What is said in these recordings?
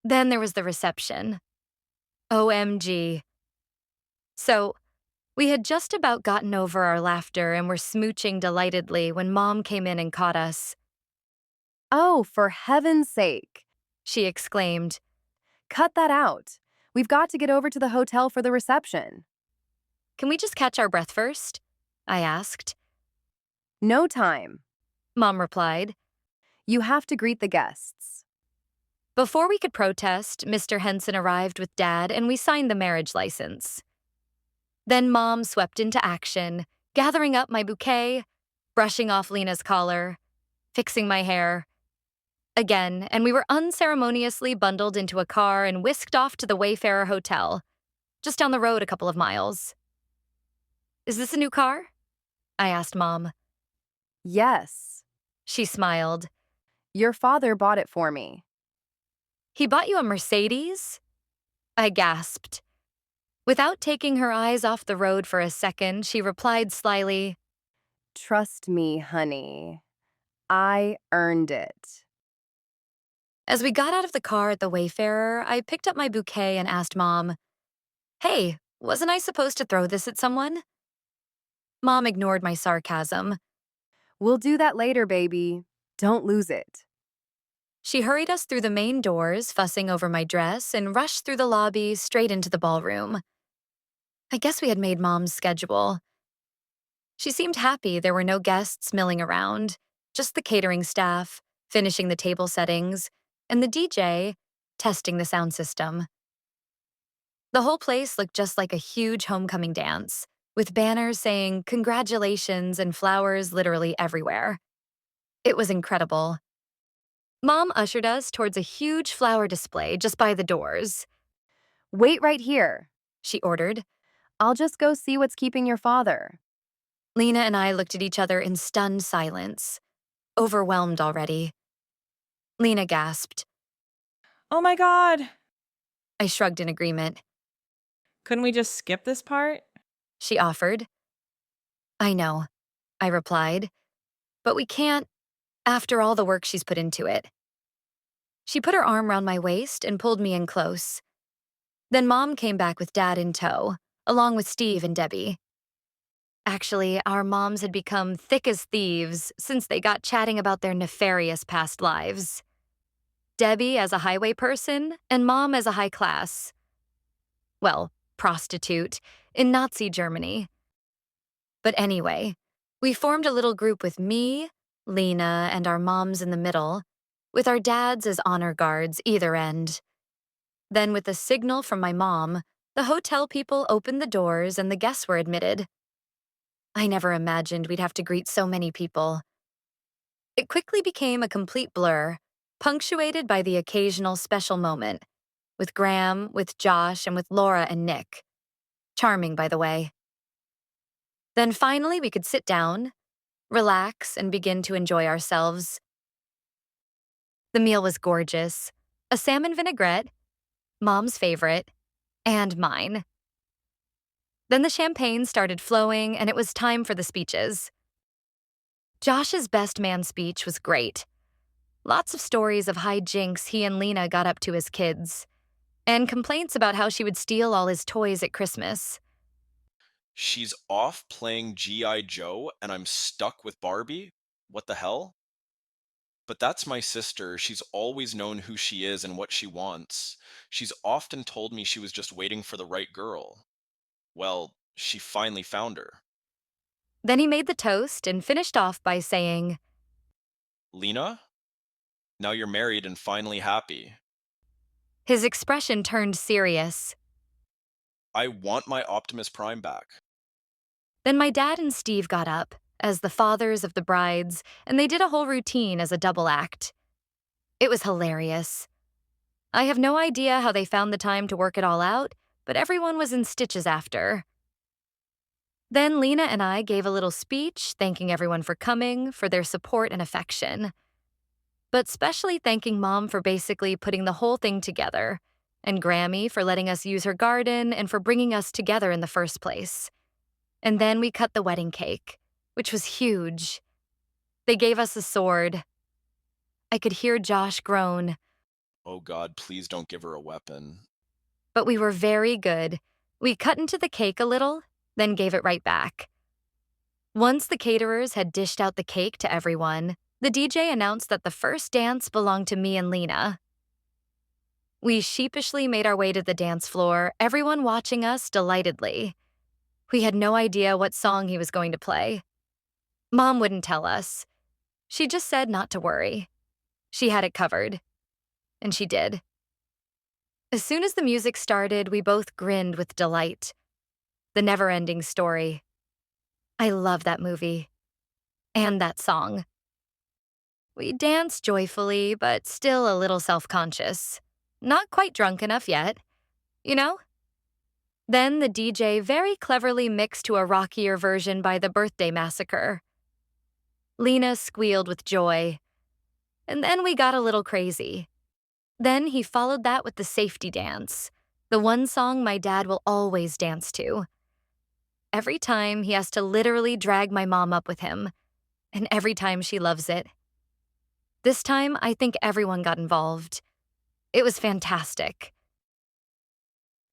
Then there was the reception. OMG. So, we had just about gotten over our laughter and were smooching delightedly when Mom came in and caught us. Oh, for heaven's sake. She exclaimed, Cut that out. We've got to get over to the hotel for the reception. "Can we just catch our breath first?" I asked. No time. Mom replied. You have to greet the guests. Before we could protest, Mr. Henson arrived with Dad and we signed the marriage license. Then Mom swept into action, gathering up my bouquet, brushing off Lena's collar, fixing my hair. Again, and we were unceremoniously bundled into a car and whisked off to the Wayfarer Hotel, just down the road a couple of miles. "Is this a new car?" I asked Mom. Yes. She smiled. Your father bought it for me. "He bought you a Mercedes?" I gasped. Without taking her eyes off the road for a second, she replied slyly, Trust me, honey. I earned it. As we got out of the car at the Wayfarer, I picked up my bouquet and asked Mom, "Hey, wasn't I supposed to throw this at someone?" Mom ignored my sarcasm. We'll do that later, baby. Don't lose it. She hurried us through the main doors, fussing over my dress, and rushed through the lobby straight into the ballroom. I guess we had made Mom's schedule. She seemed happy there were no guests milling around, just the catering staff, finishing the table settings, and the DJ, testing the sound system. The whole place looked just like a huge homecoming dance, with banners saying congratulations and flowers literally everywhere. It was incredible. Mom ushered us towards a huge flower display just by the doors. Wait right here, She ordered. I'll just go see what's keeping your father. Lena and I looked at each other in stunned silence, overwhelmed already. Lena gasped. Oh my God. I shrugged in agreement. Couldn't we just skip this part? She offered. "I know," I replied, "but we can't, after all the work she's put into it." She put her arm round my waist and pulled me in close. Then Mom came back with Dad in tow, along with Steve and Debbie. Actually, our moms had become thick as thieves since they got chatting about their nefarious past lives. Debbie as a highway person, and Mom as a high class. Well, prostitute, in Nazi Germany. But anyway, we formed a little group with me, Lena, and our moms in the middle, with our dads as honor guards either end. Then, with a signal from my mom, the hotel people opened the doors and the guests were admitted. I never imagined we'd have to greet so many people. It quickly became a complete blur, punctuated by the occasional special moment, with Graham, with Josh, and with Laura and Nick. Charming, by the way. Then finally we could sit down, relax, and begin to enjoy ourselves. The meal was gorgeous. A salmon vinaigrette, Mom's favorite, and mine. Then the champagne started flowing and it was time for the speeches. Josh's best man speech was great. Lots of stories of hijinks he and Lena got up to as kids, and complaints about how she would steal all his toys at Christmas. She's off playing G.I. Joe and I'm stuck with Barbie? What the hell? But that's my sister. She's always known who she is and what she wants. She's often told me she was just waiting for the right girl. Well, she finally found her. Then he made the toast and finished off by saying, Lena? Now you're married and finally happy. his expression turned serious. I want my Optimus Prime back. Then my dad and Steve got up, as the fathers of the brides, and they did a whole routine as a double act. It was hilarious. I have no idea how they found the time to work it all out, but everyone was in stitches after. Then Lena and I gave a little speech thanking everyone for coming, for their support and affection. But specially thanking Mom for basically putting the whole thing together, and Grammy for letting us use her garden and for bringing us together in the first place. And then we cut the wedding cake, which was huge. They gave us a sword. I could hear Josh groan. Oh God, please don't give her a weapon. But we were very good. We cut into the cake a little, then gave it right back. Once the caterers had dished out the cake to everyone, the DJ announced that the first dance belonged to me and Lena. We sheepishly made our way to the dance floor, everyone watching us delightedly. We had no idea what song he was going to play. Mom wouldn't tell us. She just said not to worry. She had it covered. And she did. As soon as the music started, we both grinned with delight. The never-ending story. I love that movie. And that song. We danced joyfully, but still a little self-conscious. Not quite drunk enough yet, you know? Then the DJ very cleverly mixed to a rockier version by the Birthday Massacre. Lena squealed with joy. And then we got a little crazy. Then he followed that with the safety dance, the one song my dad will always dance to. Every time he has to literally drag my mom up with him, and every time she loves it. This time, I think everyone got involved. It was fantastic.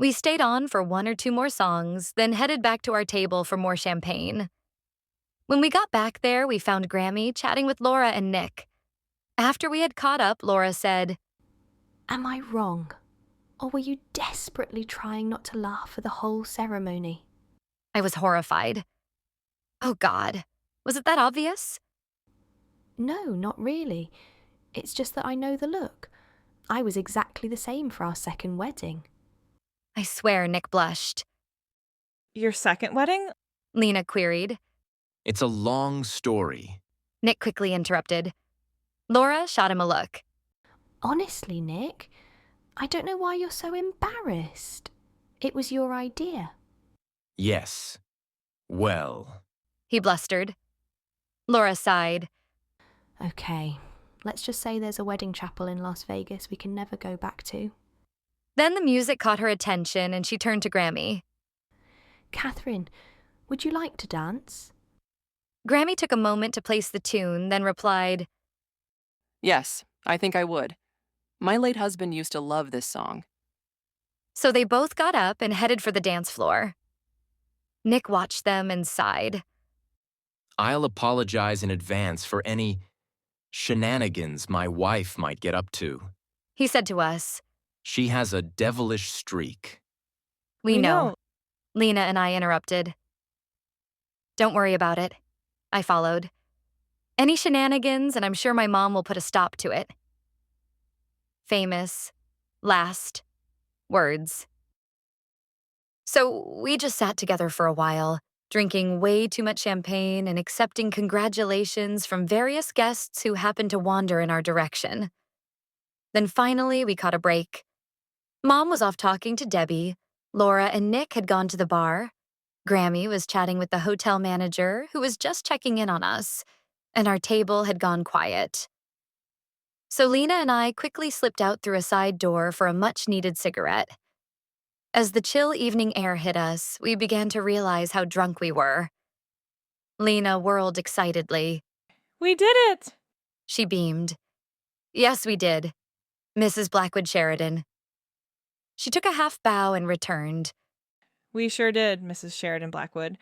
We stayed on for one or two more songs, then headed back to our table for more champagne. When we got back there, we found Grammy chatting with Laura and Nick. After we had caught up, Laura said, Am I wrong? Or were you desperately trying not to laugh for the whole ceremony? I was horrified. Oh God, was it that obvious? No, not really. It's just that I know the look. I was exactly the same for our second wedding. I swear Nick blushed. Your second wedding? Lena queried. It's a long story. Nick quickly interrupted. Laura shot him a look. Honestly, Nick, I don't know why you're so embarrassed. It was your idea. Yes. Well. He blustered. Laura sighed. Okay, let's just say there's a wedding chapel in Las Vegas we can never go back to. Then the music caught her attention and she turned to Grammy. Catherine, would you like to dance? Grammy took a moment to place the tune, then replied, Yes, I think I would. My late husband used to love this song. So they both got up and headed for the dance floor. Nick watched them and sighed. I'll apologize in advance for any shenanigans my wife might get up to. He said to us, She has a devilish streak. We know. Lena and I interrupted. Don't worry about it. I followed. Any shenanigans, and I'm sure my mom will put a stop to it. Famous. Last. Words. So we just sat together for a while, drinking way too much champagne and accepting congratulations from various guests who happened to wander in our direction. Then finally, we caught a break. Mom was off talking to Debbie, Laura and Nick had gone to the bar, Grammy was chatting with the hotel manager who was just checking in on us, and our table had gone quiet. So Lena and I quickly slipped out through a side door for a much-needed cigarette. As the chill evening air hit us, we began to realize how drunk we were. Lena whirled excitedly. We did it! She beamed. Yes, we did. Mrs. Blackwood Sheridan. She took a half bow and returned. We sure did, Mrs. Sheridan Blackwood.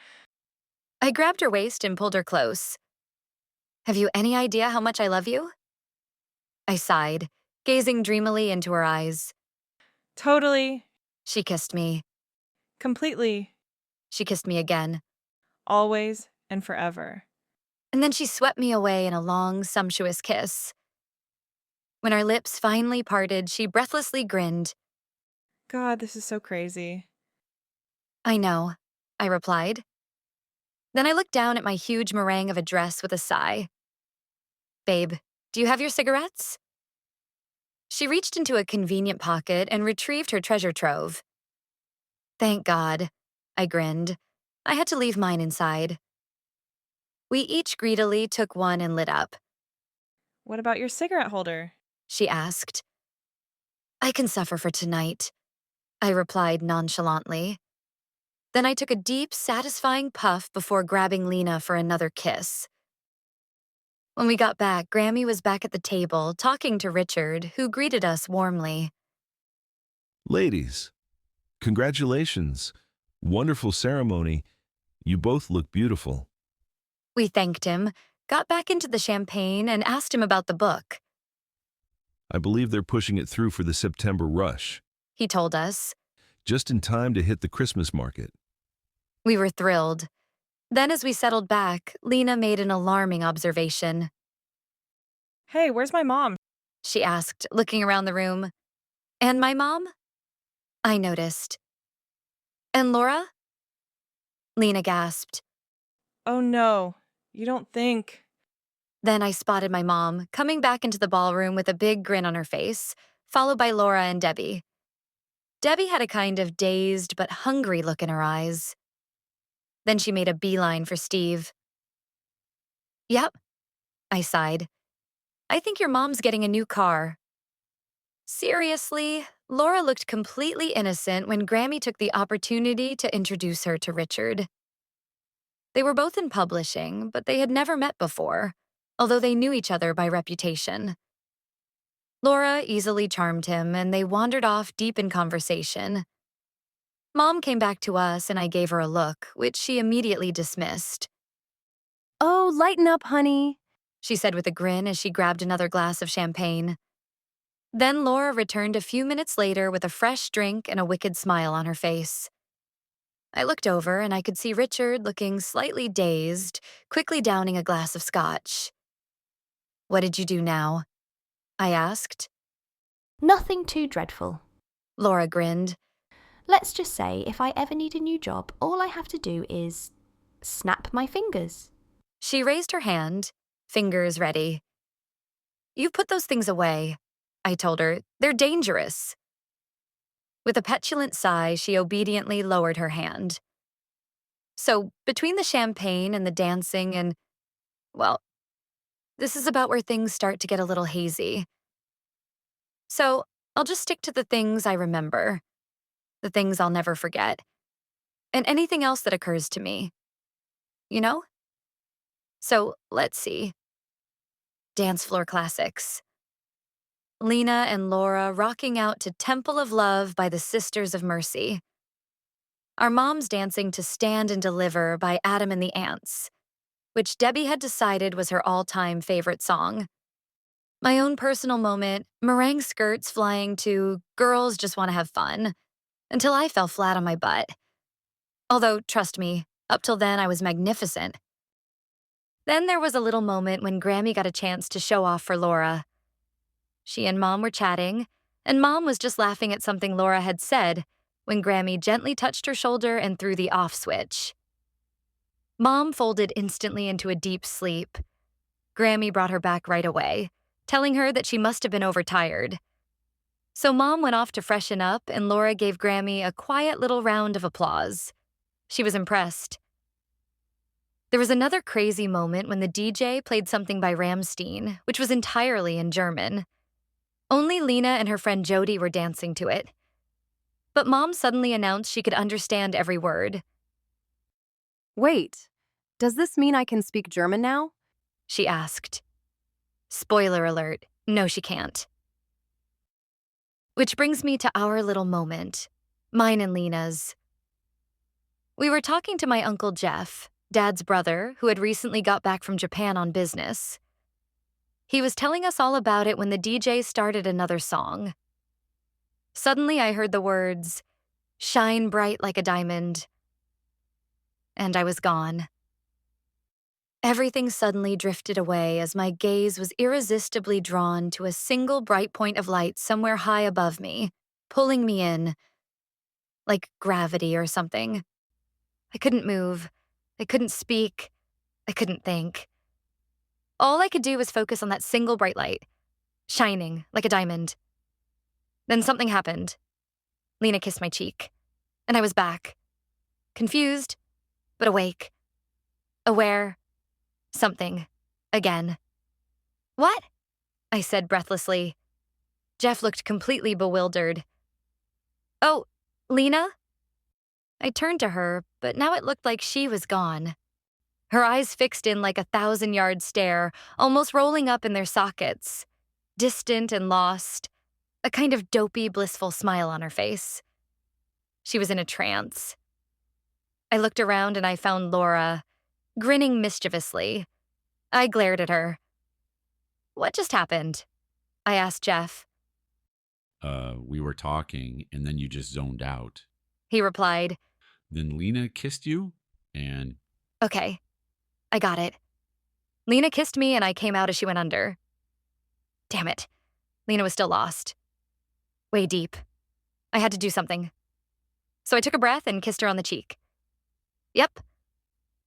I grabbed her waist and pulled her close. Have you any idea how much I love you? I sighed, gazing dreamily into her eyes. Totally. She kissed me. Completely. She kissed me again. Always and forever. And then she swept me away in a long, sumptuous kiss. When our lips finally parted, she breathlessly grinned. God, this is so crazy. I know, I replied. Then I looked down at my huge meringue of a dress with a sigh. Babe, do you have your cigarettes? She reached into a convenient pocket and retrieved her treasure trove. Thank God, I grinned. I had to leave mine inside. We each greedily took one and lit up. What about your cigarette holder? She asked. I can suffer for tonight, I replied nonchalantly. Then I took a deep, satisfying puff before grabbing Lena for another kiss. When we got back, Grammy was back at the table talking to Richard, who greeted us warmly. Ladies, congratulations. Wonderful ceremony. You both look beautiful. We thanked him, got back into the champagne, and asked him about the book. I believe they're pushing it through for the September rush, He told us. just in time to hit the Christmas market. We were thrilled. Then, as we settled back, Lena made an alarming observation. Hey, where's my mom? She asked, looking around the room. And my mom? I noticed. And Laura? Lena gasped. Oh no, you don't think. Then I spotted my mom, coming back into the ballroom with a big grin on her face, followed by Laura and Debbie. Debbie had a kind of dazed but hungry look in her eyes. Then she made a beeline for Steve. Yep, I sighed. I think your mom's getting a new car. Seriously, Laura looked completely innocent when Grammy took the opportunity to introduce her to Richard. They were both in publishing, but they had never met before, although they knew each other by reputation. Laura easily charmed him, and they wandered off deep in conversation. Mom came back to us, and I gave her a look, which she immediately dismissed. Oh, lighten up, honey. She said with a grin as she grabbed another glass of champagne. Then Laura returned a few minutes later with a fresh drink and a wicked smile on her face. I looked over and I could see Richard looking slightly dazed, quickly downing a glass of scotch. What did you do now? I asked. Nothing too dreadful. Laura grinned. Let's just say if I ever need a new job, all I have to do is snap my fingers. She raised her hand, fingers ready. You put those things away, I told her. They're dangerous. With a petulant sigh, she obediently lowered her hand. So, between the champagne and the dancing and, well, this is about where things start to get a little hazy. So, I'll just stick to the things I remember, the things I'll never forget, and anything else that occurs to me. You know? So, let's see. Dance floor classics. Lena and Laura rocking out to Temple of Love by the Sisters of Mercy. Our moms dancing to Stand and Deliver by Adam and the Ants, which Debbie had decided was her all-time favorite song. My own personal moment, meringue skirts flying to Girls Just Want to Have Fun, until I fell flat on my butt. Although, trust me, up till then I was magnificent. Then there was a little moment when Grammy got a chance to show off for Laura. She and Mom were chatting, and Mom was just laughing at something Laura had said when Grammy gently touched her shoulder and threw the off switch. Mom folded instantly into a deep sleep. Grammy brought her back right away, telling her that she must have been overtired. So Mom went off to freshen up, and Laura gave Grammy a quiet little round of applause. She was impressed. There was another crazy moment when the DJ played something by Rammstein, which was entirely in German. Only Lena and her friend Jody were dancing to it. But Mom suddenly announced she could understand every word. Wait, does this mean I can speak German now? She asked. Spoiler alert, no she can't. Which brings me to our little moment, mine and Lena's. We were talking to my Uncle Jeff, Dad's brother, who had recently got back from Japan on business. He was telling us all about it when the DJ started another song. Suddenly I heard the words, "Shine bright like a diamond," and I was gone. Everything suddenly drifted away as my gaze was irresistibly drawn to a single bright point of light somewhere high above me, pulling me in, like gravity or something. I couldn't move. I couldn't speak. I couldn't think. All I could do was focus on that single bright light, shining like a diamond. Then something happened. Lena kissed my cheek, and I was back. Confused, but awake. Aware. Something. Again. What? I said breathlessly. Jeff looked completely bewildered. Oh, Lena? I turned to her, but now it looked like she was gone. her eyes fixed in like a 1,000-yard stare, almost rolling up in their sockets, distant and lost, a kind of dopey, blissful smile on her face. She was in a trance. I looked around and I found Laura, grinning mischievously. I glared at her. "What just happened?" I asked Jeff. We were talking, and then you just zoned out. He replied, Then Lena kissed you, and "Okay, I got it. Lena kissed me and I came out as she went under." Damn it. Lena was still lost. Way deep. I had to do something. So I took a breath and kissed her on the cheek. Yep.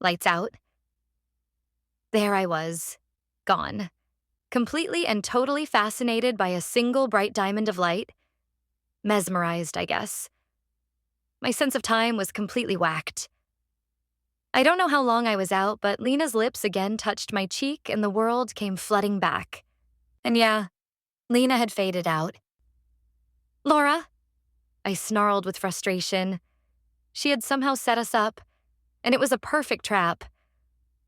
Lights out. There I was. Gone. Completely and totally fascinated by a single bright diamond of light. Mesmerized, I guess. My sense of time was completely whacked. I don't know how long I was out, but Lena's lips again touched my cheek and the world came flooding back. And yeah, Lena had faded out. "Laura," I snarled with frustration. She had somehow set us up, and it was a perfect trap.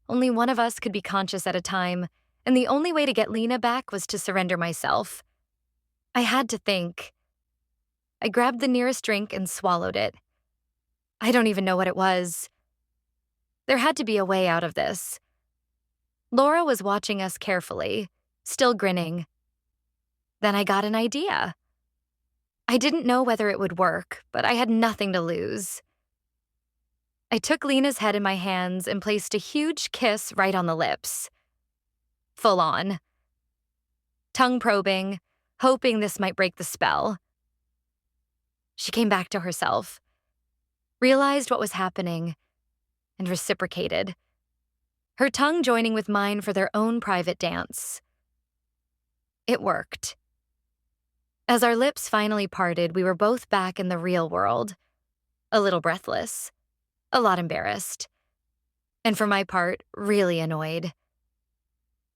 Only one of us could be conscious at a time, and the only way to get Lena back was to surrender myself. I had to think. I grabbed the nearest drink and swallowed it. I don't even know what it was. There had to be a way out of this. Laura was watching us carefully, still grinning. Then I got an idea. I didn't know whether it would work, but I had nothing to lose. I took Lena's head in my hands and placed a huge kiss right on the lips. Full on. Tongue probing, hoping this might break the spell. She came back to herself, realized what was happening, and reciprocated. Her tongue joining with mine for their own private dance. It worked. As our lips finally parted, we were both back in the real world. A little breathless, a lot embarrassed, and for my part, really annoyed.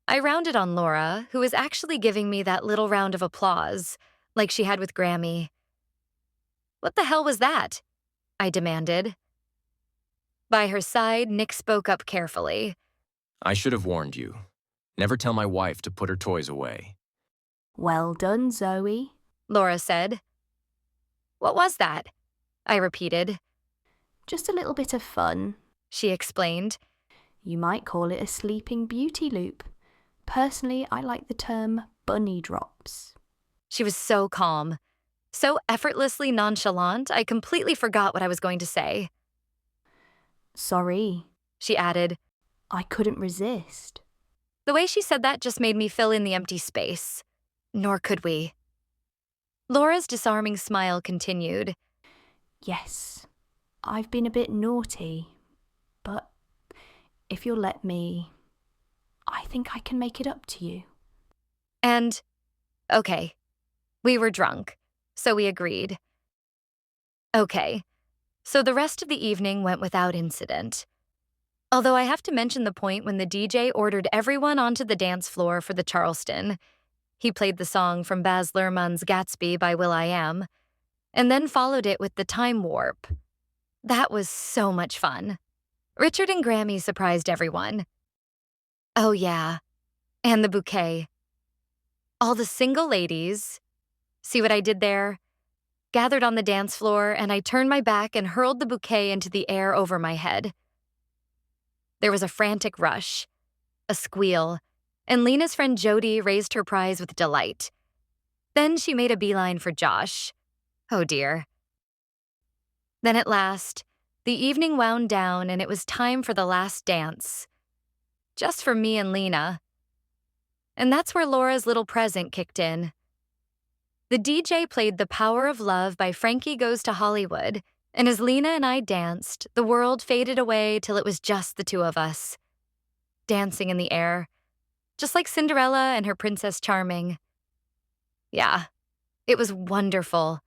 I rounded on Laura, who was actually giving me that little round of applause, like she had with Grammy. "What the hell was that?" I demanded. By her side, Nick spoke up carefully. I should have warned you. Never tell my wife to put her toys away. Well done, Zoe. Laura said. "What was that?" I repeated. Just a little bit of fun. She explained. You might call it a sleeping beauty loop. Personally, I like the term bunny drops. She was so calm, so effortlessly nonchalant, I completely forgot what I was going to say. Sorry, She added. I couldn't resist. The way she said that just made me fill in the empty space. Nor could we. Laura's disarming smile continued. Yes, I've been a bit naughty, but if you'll let me, I think I can make it up to you. And, okay, we were drunk, so we agreed. Okay, so the rest of the evening went without incident. Although I have to mention the point when the DJ ordered everyone onto the dance floor for the Charleston. He played the song from Baz Luhrmann's Gatsby by will.i.am, and then followed it with the Time Warp. That was so much fun. Richard and Grammy surprised everyone. Oh yeah, and the bouquet. All the single ladies, see what I did there? Gathered on the dance floor, and I turned my back and hurled the bouquet into the air over my head. There was a frantic rush, a squeal, and Lena's friend Jody raised her prize with delight. Then she made a beeline for Josh. Oh dear. Then at last, the evening wound down and it was time for the last dance. Just for me and Lena. And that's where Laura's little present kicked in. The DJ played The Power of Love by Frankie Goes to Hollywood, and as Lena and I danced, the world faded away till it was just the two of us. Dancing in the air, just like Cinderella and her Princess Charming. Yeah, it was wonderful.